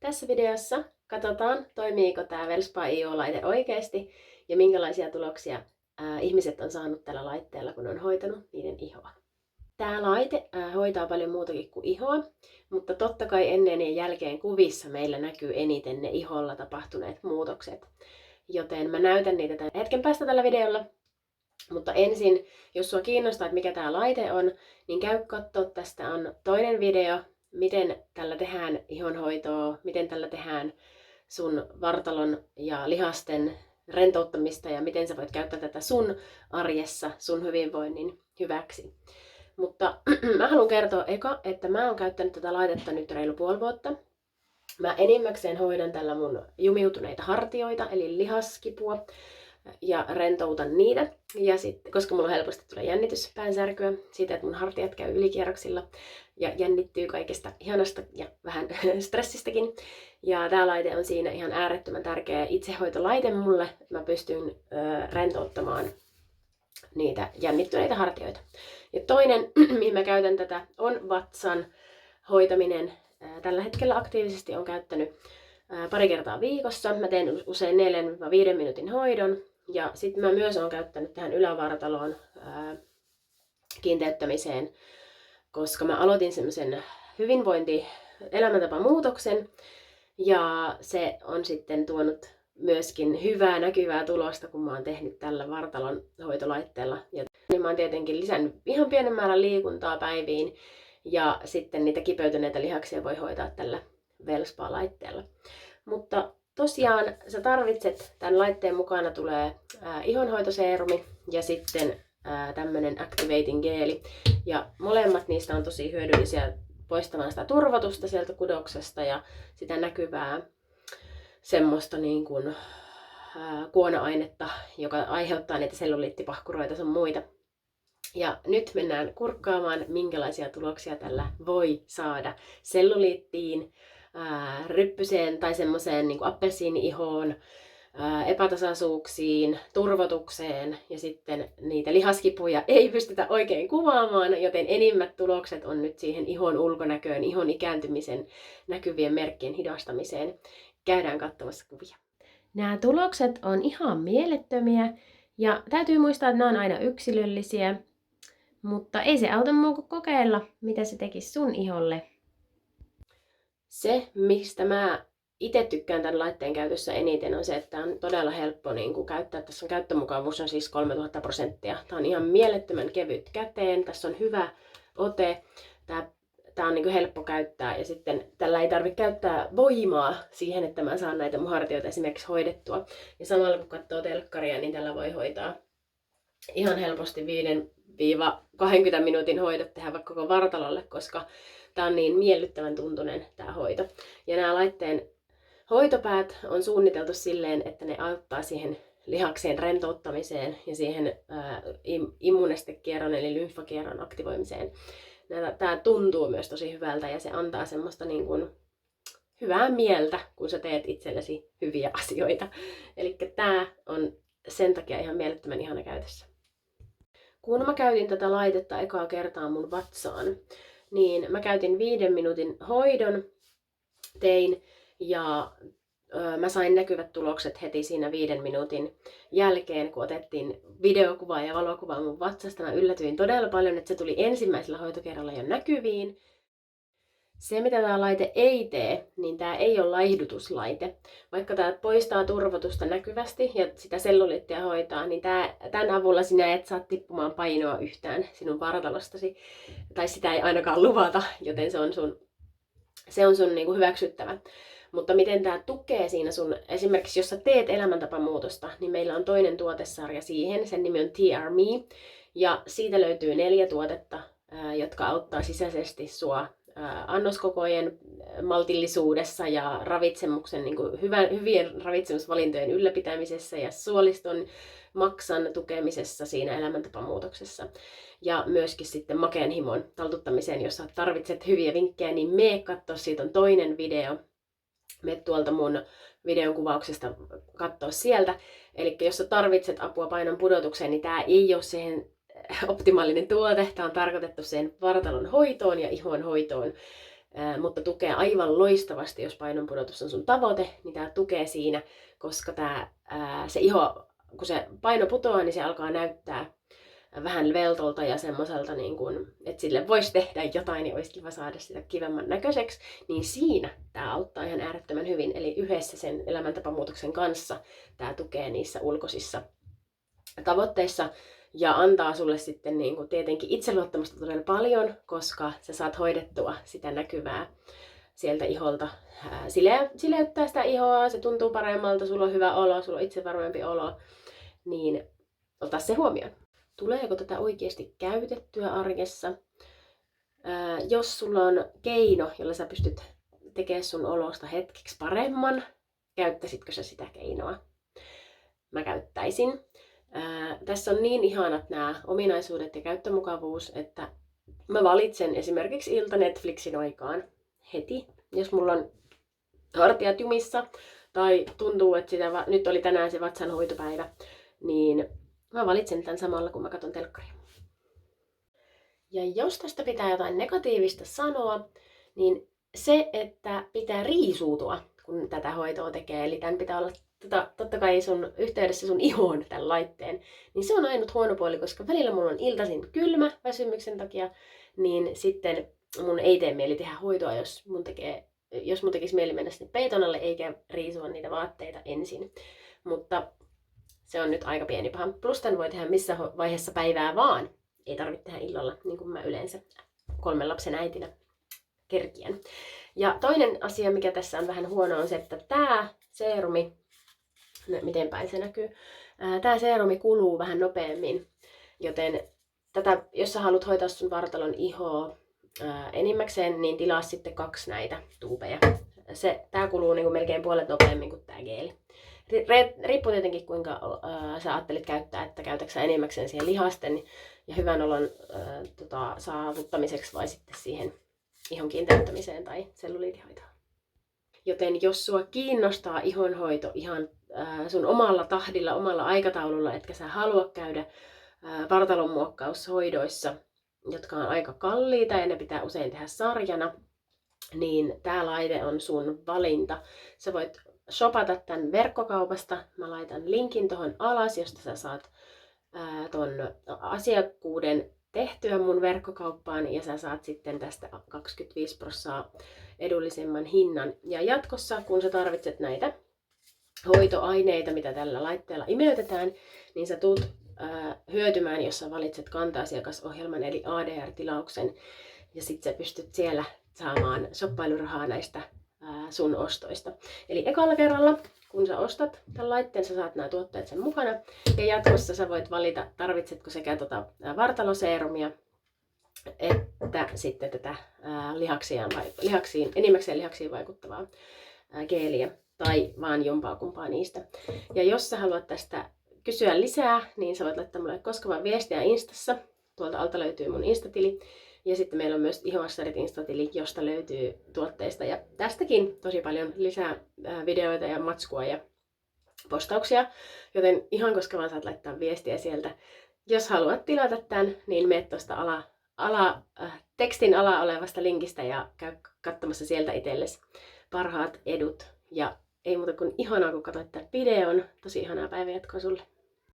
Tässä videossa katsotaan, toimiiko tämä Wellspa IO-laite oikeasti ja minkälaisia tuloksia ihmiset on saanut tällä laitteella, kun on hoitanut niiden ihoa. Tämä laite hoitaa paljon muutakin kuin ihoa, mutta totta kai ennen ja jälkeen kuvissa meillä näkyy eniten ne iholla tapahtuneet muutokset. Joten mä näytän niitä tämän hetken päästä tällä videolla. Mutta ensin, jos sua kiinnostaa, että mikä tämä laite on, niin käy katsoa, tästä on toinen video, miten tällä tehdään ihonhoitoa, miten tällä tehdään sun vartalon ja lihasten rentouttamista ja miten sä voit käyttää tätä sun arjessa, sun hyvinvoinnin hyväksi. Mutta mä haluan kertoa eka, että mä oon käyttänyt tätä laitetta nyt reilu puoli vuotta. Mä enimmäkseen hoidan tällä mun jumiutuneita hartioita, eli lihaskipua, ja rentoutan niitä. Ja sitten, koska mulla helposti tulee jännityspäänsärkyä siitä, että mun hartiat käy ylikierroksilla ja jännittyy kaikesta ihanasta ja vähän stressistäkin. Ja tää laite on siinä ihan äärettömän tärkeä itsehoitolaite mulle. Mä pystyn rentouttamaan niitä jännittyneitä hartioita. Ja toinen, mihin mä käytän tätä, on vatsan hoitaminen. Tällä hetkellä aktiivisesti on käyttänyt pari kertaa viikossa. Mä teen usein 4-5 minuutin hoidon. Ja sitten mä myös olen käyttänyt tähän ylävartaloon kiinteyttämiseen, koska mä aloitin semmoisen hyvinvointi-elämäntapamuutoksen. Ja se on sitten tuonut myöskin hyvää näkyvää tulosta, kun mä oon tehnyt tällä vartalon hoitolaitteella. Ja niin mä oon tietenkin lisännyt ihan pienen määrän liikuntaa päiviin. Ja sitten niitä kipeytyneitä lihaksia voi hoitaa tällä Wellspa-laitteella. Mutta tosiaan sä tarvitset, tämän laitteen mukana tulee ihonhoitoseerumi ja sitten tämmönen activating geeli. Ja molemmat niistä on tosi hyödyllisiä poistamaan sitä turvotusta sieltä kudoksesta ja sitä näkyvää semmoista niin kuin kuona-ainetta, joka aiheuttaa niitä selluliittipahkuroita sun muita. Ja nyt mennään kurkkaamaan, minkälaisia tuloksia tällä voi saada selluliittiin, ryppyseen tai semmoiseen niin kuin appelsiini-ihoon, epätasaisuuksiin, turvotukseen ja sitten niitä lihaskipuja ei pystytä oikein kuvaamaan, joten enimmät tulokset on nyt siihen ihon ulkonäköön, ihon ikääntymisen näkyvien merkkien hidastamiseen. Käydään katsomassa kuvia. Nämä tulokset on ihan mielettömiä ja täytyy muistaa, että nämä on aina yksilöllisiä, mutta ei se auta muu kuin kokeilla, mitä se tekisi sun iholle. Se, mistä mä itse tykkään tämän laitteen käytössä eniten, on se, että tämä on todella helppo käyttää. Tässä on käyttömukavuus on siis 3000%. Tämä on ihan mielettömän kevyt käteen. Tässä on hyvä ote. Tämä on helppo käyttää ja sitten tällä ei tarvitse käyttää voimaa siihen, että mä saan näitä mun hartioita esimerkiksi hoidettua. Ja samalla kun katsoo telkkaria, niin tällä voi hoitaa ihan helposti 5-20 minuutin hoidot tehdä vaikka koko vartalolle, koska tämä on niin miellyttävän tuntunen tämä hoito. Ja nämä laitteen hoitopäät on suunniteltu silleen, että ne auttaa siihen lihaksien rentouttamiseen ja siihen immunestekierron eli lymfakierron aktivoimiseen. Tämä tuntuu myös tosi hyvältä ja se antaa semmoista niin kuin hyvää mieltä, kun sä teet itsellesi hyviä asioita. Eli tämä on sen takia ihan mielettömän ihana käytössä. Kun mä käytin tätä laitetta ekaa kertaa mun vatsaan, niin mä käytin 5 minuutin hoidon, tein ja mä sain näkyvät tulokset heti siinä 5 minuutin jälkeen, kun otettiin videokuvaa ja valokuvaa mun vatsasta. Mä yllätyin todella paljon, että se tuli ensimmäisellä hoitokerralla jo näkyviin. Se, mitä tämä laite ei tee, niin tämä ei ole laihdutuslaite. Vaikka tämä poistaa turvotusta näkyvästi ja sitä selluliittia hoitaa, niin tämän avulla sinä et saa tippumaan painoa yhtään sinun vartalostasi. Tai sitä ei ainakaan luvata, joten se on sun niin kuin hyväksyttävä. Mutta miten tämä tukee siinä sun, esimerkiksi jos sä teet elämäntapamuutosta, niin meillä on toinen tuotesarja siihen, sen nimi on TRMe. Ja siitä löytyy 4 tuotetta, jotka auttaa sisäisesti sua annoskokojen maltillisuudessa ja ravitsemuksen, niin kuin hyvien ravitsemusvalintojen ylläpitämisessä ja suoliston maksan tukemisessa siinä elämäntapamuutoksessa. Ja myöskin sitten makean himon taltuttamiseen, jos sä tarvitset hyviä vinkkejä, niin mene katsoa, siitä on toinen video. Mene tuolta mun videon kuvauksesta katsoa sieltä. Eli jos sä tarvitset apua painon pudotukseen, niin tää ei ole siihen optimaalinen tuote. Tämä on tarkoitettu sen vartalon hoitoon ja ihon hoitoon. mutta tukee aivan loistavasti, jos painonpudotus on sun tavoite, niin tää tukee siinä, koska se iho, kun se paino putoaa, niin se alkaa näyttää vähän veltolta ja semmoiselta, niin kun, että sille voisi tehdä jotain ja olisi kiva saada sitä kivemman näköiseksi, niin siinä tämä auttaa ihan äärettömän hyvin. Eli yhdessä sen elämäntapamuutoksen kanssa tämä tukee niissä ulkoisissa tavoitteissa ja antaa sulle sitten niin kun tietenkin itseluottamusta todella paljon, koska sä saat hoidettua sitä näkyvää sieltä iholta. Sileyttää sitä ihoa, se tuntuu paremmalta, sulla on hyvä olo, sulla on itsevarmempi olo, niin ota se huomioon. Tuleeko tätä oikeasti käytettyä arjessa? Jos sulla on keino, jolla sä pystyt tekemään sun olosta hetkeksi paremman, käyttäisitkö sä sitä keinoa? Mä käyttäisin. Tässä on niin ihanat nämä ominaisuudet ja käyttömukavuus, että mä valitsen esimerkiksi ilta Netflixin aikaan heti, jos mulla on hartiat jumissa tai tuntuu, että nyt oli tänään se vatsanhoitopäivä, niin mä valitsen tämän samalla, kun mä katson telkkaria. Ja jos tästä pitää jotain negatiivista sanoa, niin se, että pitää riisuutua, kun tätä hoitoa tekee, eli tämän pitää olla totta kai sun yhteydessä sun ihoon tämän laitteen, niin se on ainut huono puoli, koska välillä mulla on iltaisin kylmä väsymyksen takia, niin sitten mun ei tee mieli tehdä hoitoa, jos mun tekisi mieli mennä sinne peiton alle eikä riisua niitä vaatteita ensin. Mutta se on nyt aika pieni paha. Plus tämän voi tehdä missä vaiheessa päivää vaan. Ei tarvitse tehdä illalla, niin kuin mä yleensä 3 lapsen äitinä kerkiän. Ja toinen asia, mikä tässä on vähän huono, on se, että tämä seerumi, miten päin se näkyy, tämä seerumi kuluu vähän nopeammin. Joten jos sä haluat hoitaa sun vartalon ihoa enimmäkseen, niin tilaa sitten 2 näitä tuubeja. Tämä kuluu niin kuin melkein puolet nopeammin kuin tämä geeli. Riippuu tietenkin kuinka sä ajattelit käyttää, että käytätkö sä enimmäkseen siihen lihasten ja hyvän olon saavuttamiseksi vai sitten siihen ihon kiinteyttämiseen tai selluliitihoitoon. Joten jos sua kiinnostaa ihonhoito ihan sun omalla tahdilla, omalla aikataululla, etkä sä halua käydä vartalonmuokkaushoidoissa, jotka on aika kalliita ja ne pitää usein tehdä sarjana, niin tää laite on sun valinta. Sä voit shopata tämän verkkokaupasta. Mä laitan linkin tuohon alas, josta sä saat ton asiakkuuden tehtyä mun verkkokauppaan ja sä saat sitten tästä 25% edullisemman hinnan. Ja jatkossa, kun sä tarvitset näitä hoitoaineita, mitä tällä laitteella imeytetään, niin sä tulet hyötymään, jos sä valitset kanta-asiakasohjelman eli ADR-tilauksen ja sit sä pystyt siellä saamaan shoppailurahaa näistä sun ostoista. Eli ekalla kerralla, kun sä ostat tämän laitteen, sä saat nämä tuotteet sen mukana. Ja jatkossa sä voit valita, tarvitsetko sekä vartaloseerumia, että sitten tätä enimmäkseen lihaksiin vaikuttavaa geeliä. Tai vaan jompaa kumpaa niistä. Ja jos sä haluat tästä kysyä lisää, niin sä voit laittaa mulle koskevan viestiä Instassa. Tuolta alta löytyy mun Instatili. Ja sitten meillä on myös Ihoassarit Instatili, josta löytyy tuotteista. Ja tästäkin tosi paljon lisää videoita ja matskua ja postauksia. Joten ihan koska vaan saat laittaa viestiä sieltä. Jos haluat tilata tämän, niin mene tuosta tekstin ala olevasta linkistä ja käy katsomassa sieltä itsellesi parhaat edut. Ja ei muuta kuin ihanaa, kun katsoit tämän videon. Tosi ihanaa päivänjatkoa sulle.